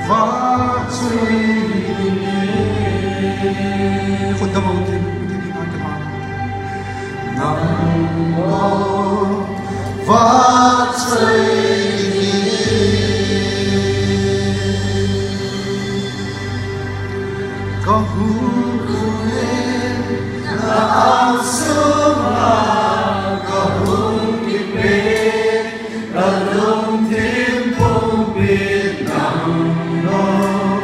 và chơi khôn tâm ông thiên thiên an cái hoa nằm mơ và chơi có hú lên là áo sương là có hú kịp bên là lông thêm không biết nằm đâu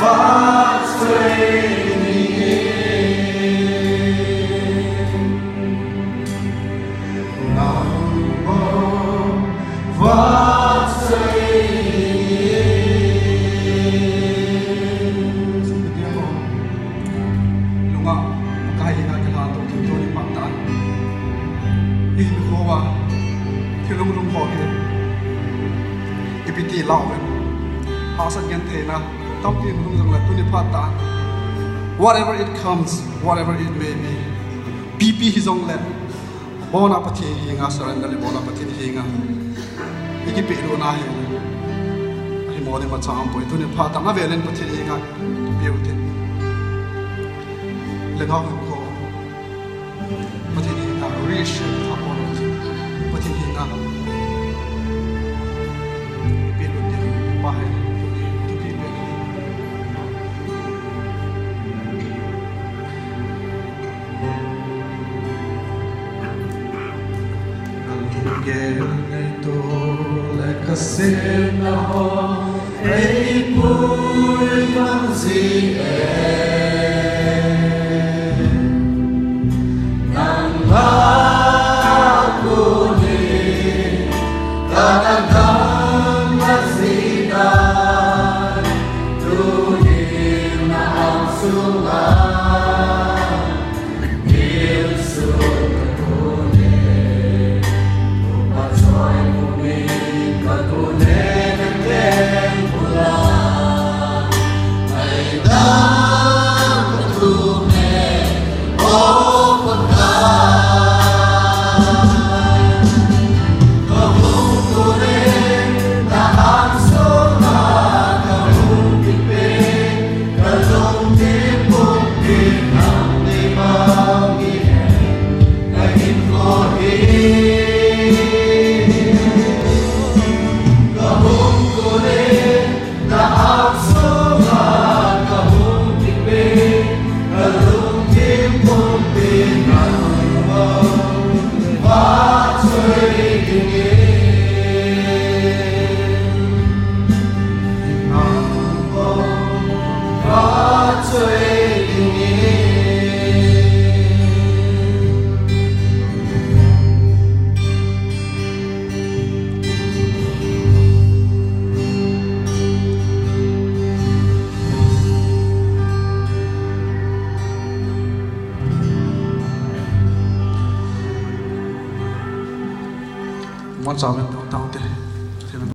và chơi nằm mơ và chơi thì lung lung khó hết, ipiti lao vậy, họ sẽ nhận thấy na, tao tin lung rằng là tôi nhập phát ta, whatever it comes, whatever it may be, pp hi zong le, bona pati hinga surrender le bona pati hinga, ikipi lo na he, hi mo de macam boy tôi nhập phát ta, na velen pati hinga, beauty, le ngau ko, pati hinga reshape thapon. Pati hinga ipilu din bahay tupi pe alugel ito lekasir na ho ay pu'y manzi Một sao bên tao tao thế